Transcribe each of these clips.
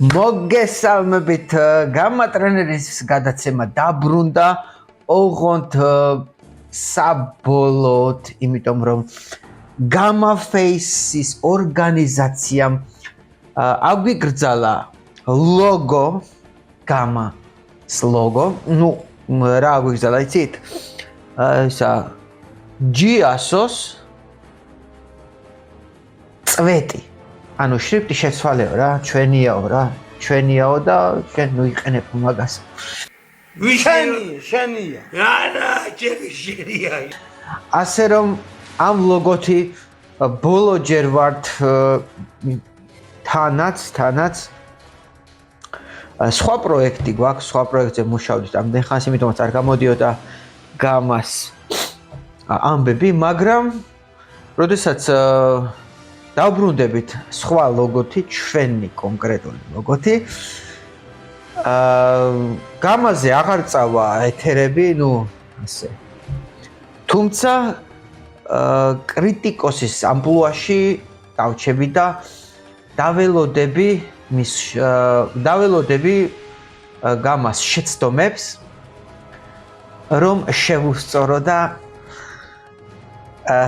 მოგესალმებით გამა ტრენერის გადაცემა დაბრუნდა ოღონდ საბოლოოდ იმიტომ რომ გამა ფეისის ორგანიზაციამ აგვიგრძალა ლოგო გამას ლოგო ნუ რა აგვიგრძალა იცით ისა ჯიასოს წვეტი ანუ შრიფტი შეცვალეო რა ჩვენიაო ჩვენიაო და ჩვენ ნუიყენებ მაგას შენია არა შენია ასე რომ ამ ლოგოთი ბოლოჯერ ვართ თანაც სხვა პროექტი გვაქვს სხვა პროექტზე მუშაობთ ამდენ ხანს იმიტომაც არ გამოდიოდა გამას ამბები მაგრამ როდესაც დავბრუნდებით სხვა ლოგოთი ჩვენი კონკრეტული ლოგოთი გამაზე აღარ წავა ეთერები ნუ ასე თუმცა კრიტიკოსის ამპლუაში დავჩები და დაველოდები გამას შეცდომებს რომ შევუსწორო და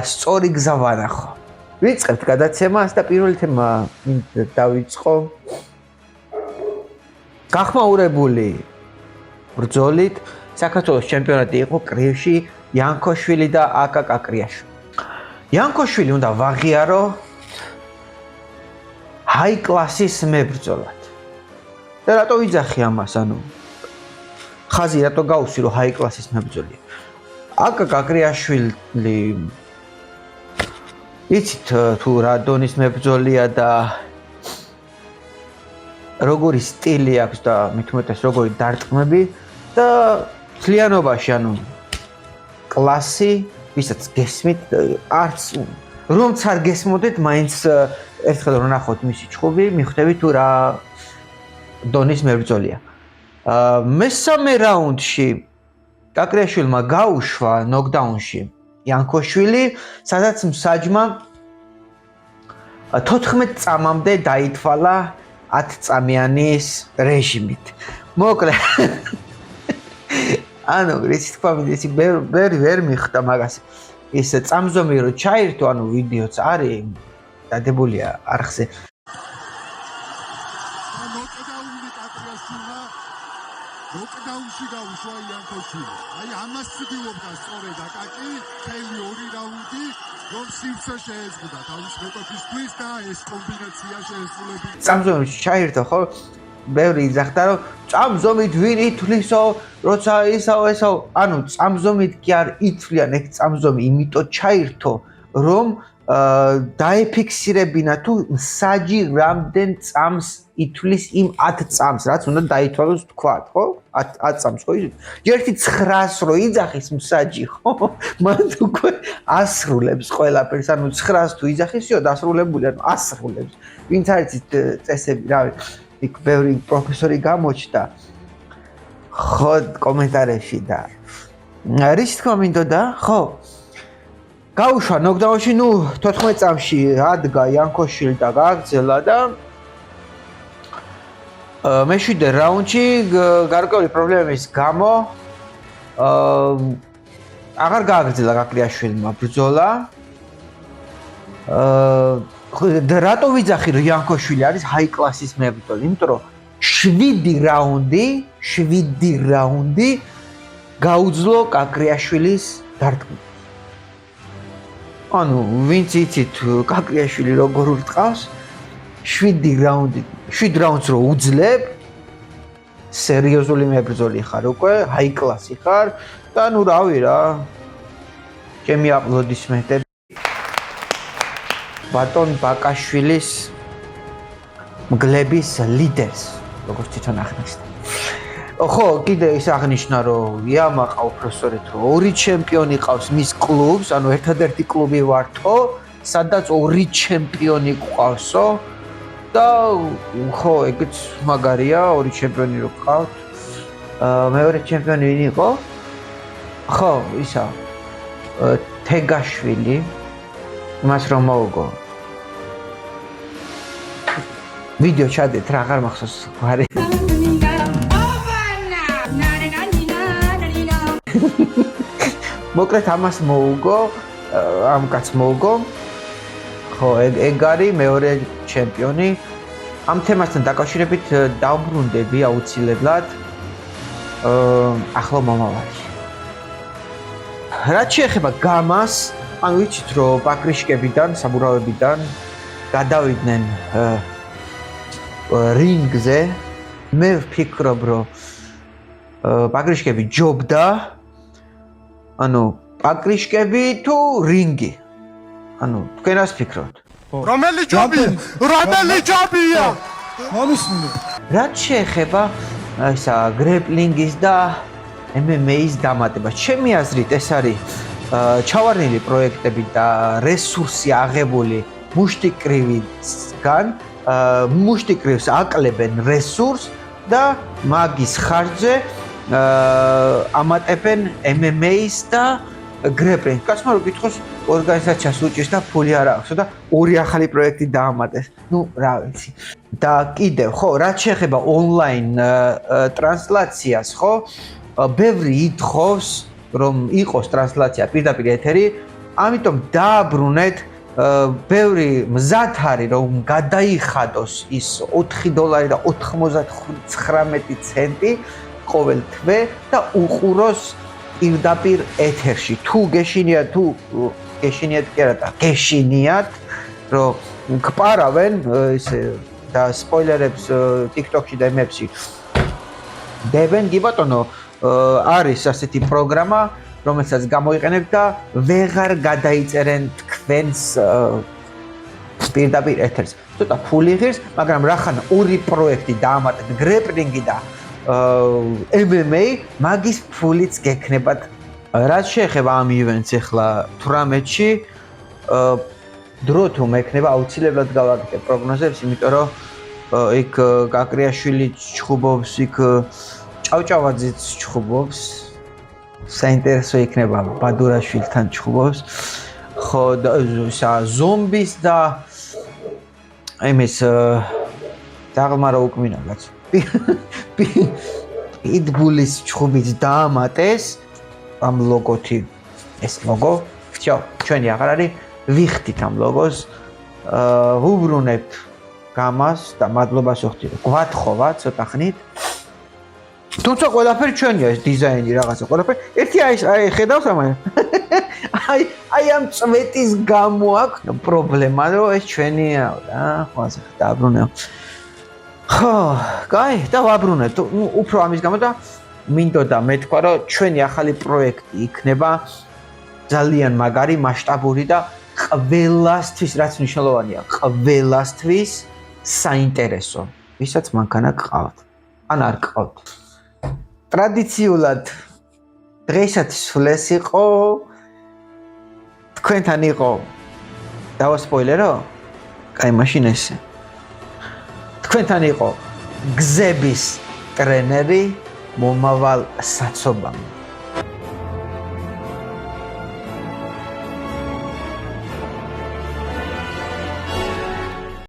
სწორი გზა ვანახო ვიწყებთ გადაცემას და პირველი თემა დავიწყო გახმაურებული ბრძოლით საქართველოს ჩემპიონატი იყო კრივში იანკოშვილი და აკა კაკრიაშვილი იანკოშვილი უნდა ვაღიარო ჰაი კლასის მებრძოლად და რატო ვიძახი ამას ანუ ხაზი რატო გაუსვი რომ ჰაი კლასის მებრძოლია აკა კაკრიაშვილი იცით თუ რა დონის მებრძოლია და როგორი სტილი აქვს და მithumetes როგორი დარტყმები და ძალიანობაში ანუ კლასი ვისაც გესმით არც რომც არ გესმოდეთ მაინც ერთხელ რომ ნახოთ მისი ჩხუბი მიხვდებით თუ რა დონის მებრძოლია მესამე რაუნდში კაკრიაშვილმა გაუშვა ნოკდაუნში იანკოშვილი სადაც მსაჯმა 14 წამამდე დაითვალა 10 წამიანის რეჟიმით მოკლედ ანუ ის თქვა მინდა ვერ მიხდა მაგას ის წამზომი რო ჩაირთო ანუ ვიდეოც არის დადებულია არხზე ნოკდაუნში გაუშვა იანკოშვილი აი ამას ცდილობდა სწორედ აკაკი მთელი 2 რაუნდი რომ სივრცე შეეზღუდა თავის მეტოქისთვის და ეს კომბინაცია შეესრულებინა წამზომში ჩაირთო ხო ბევრი იძახდა რომ წამზომით ვინ ითვლისო როცა ესაო ანუ წამზომით კი არ ითვლიან ეგ წამზომი იმიტომ ჩაირთო რომ დაეფიქსირებინა თუ მსაჯი რამდენ წამს ითვლის იმ 10 წამს რაც უნდა დაითვალოს თქვათ ხო 10 წამს ხო ერთი 900 რო იძახის მსაჯი ხო მან უკვე ასრულებს ყველაფერს ანუ 900 თუ იძახისიო დასრულებული ანუ ასრულებს ვინც არის წესები რავი იქ ბევრი პროფესორი გამოჩნდა ხო კომენტარებში და რის თქმა მინდოდა ხო გაუშვა ნოკდაუნში ნუ 14 წამში ადგა იანკოშვილი და გააგრძელა და მეშვიდე რაუნდში გარკვეული პრობლემების გამო აღარ გააგრძელა კაკრიაშვილმა ბრძოლა რატო ვიძახი რომ იანკოშვილი არის ჰაი კლასის მებრძოლი იმიტომ რომ 7 რაუნდი გაუძლო კაკრიაშვილის დარტყმას ანუ ვინც იცით კაკრიაშვილი როგორ ურტყავს 7 რაუნდს რო უძლებ სერიოზული მებრძოლი ხარ უკვე ჰაი კლასი ხარ და ნუ რავი რა ჩემი აპლოდისმენტები ბატონ ბაკაშვილის მგლების ლიდერს როგორც თვითონ აღნიშნა ხო კიდე ის აღნიშნა რომ იამაყა უბრალოდ რომ 2 ჩემპიონი ყავს მის კლუბს ანუ ერთადერთი კლუბი ვართო სადაც 2 ჩემპიონი ყავსო და ხო ეგეც მაგარია 2 ჩემპიონი რო ყავთ მეორე ჩემპიონი ვინ იყო ხო ისა თეგაშვილი მას რომ მოუგო ვიდეო ჩადეთ რა აღარ მახსოვს გვარი მოკლედ ამას მოუგო ამ კაც მოუგო ხო ეგ არის მეორე ჩემპიონი ამ თემასთან დაკავშირებით დავბრუნდები აუცილებლად ახლო მომავალში რაც შეეხება გამას ან ვიცით რომ პაკრიშკებიდან საბურავებიდან გადავიდნენ რინგზე მე ვფიქრობ რომ პაკრიშკები ჯობდა ანუ პაკრიშკები თუ რინგი ანუ თქვენ რას ფიქრობთ რომელი ჯობია მომისმინე რაც შეეხება ისა გრეპლინგის და MMA-ის დამატებას ჩემი აზრით ეს არის ჩავარდნილი პროექტები და რესურსი აღებული მუშტიკრივისგან მუშტიკრივს აკლებენ რესურს და მაგის ხარჯზე ამატებენ MMA-ის და გრეპლინგს. კაცმა რო გითხოს ორგანიზაციას უჭირს და ფული არ აქვს და ორი ახალი პროექტი დაამატეს. ნუ რა ვიცი. და კიდევ ხო, რაც შეეხება ონლაინ ტრანსლაციას, ხო? ბევრი ითხოვს რომ იყოს ტრანსლაცია პირდაპირ ეთერი, ამიტომ დააბრუნეთ ბევრი მზად არის რომ გადაიხადოს ის $4.99 ყოველ თვე და უყუროს პირდაპირ ეთერში. თუ გეშინიათ თუ გეშინიათ კი არა და გეშინიათ რომ გპარავენ ესე და სპოილერებს TikTok-ში და MX-ში დებენ კი ბატონო არის ასეთი პროგრამა რომელსაც გამოიყენებ და ვეღარ გადაიწერენ თქვენს პირდაპირ ეთერს. ცოტა ფული ღირს, მაგრამ რახან ორი პროექტი დაამატეთ გრეპლინგი და MMA მაგის ფულიც გექნებათ. რაც შეეხება ამ ივენტს ახლა 18-ში დრო თუ მექნება აუცილებლად გავაკეთებ პროგნოზებს, იმიტომ რომ იქ გაკრიაშვილი ჩხუბობს, იქ ჭავჭავაძეც ჩხუბობს. საინტერესო იქნება ბადურაშვილთან ჩხუბობს. ხო ზომბის და იმის დაღმარა უკმინა კაც. პიტბულის ჩხუბიც დაამატეს ამ ლოგოთი ეს ლოგო. всё, ჩვენი აღარ არის ვიხდით ამ ლოგოს. ვუბრუნებთ გამას და მადლობას ვუხდით. გვათხოვა ცოტა ხნით. თუმცა ყველაფერი ჩვენია ეს დიზაინი რაღაცა ყველაფერი. ერთი აი ხედავს ამან. აი ამ წვეტის გამო აქვს პრობლემა რომ ეს ჩვენია რა. ხო ასე დააბრუნებ. ხო, კაი, და ვაბრუნეთ. უფრო ამის გამო და მინდოდა მეთქვა რომ ჩვენი ახალი პროექტი იქნება ძალიან მაგარი, მასშტაბური და ყველასთვის რაც მნიშვნელოვანია, ყველასთვის საინტერესო. ვისაც მანქანა გყავთ. ან არ გყავთ. ტრადიციულად დღეისათვის სულ ეს იყო თქვენთან იყო დავასპოილერო? კაი, მაშინ ესე. თქვენთან იყო გზების ტრენერი მომავალ საცობამდე.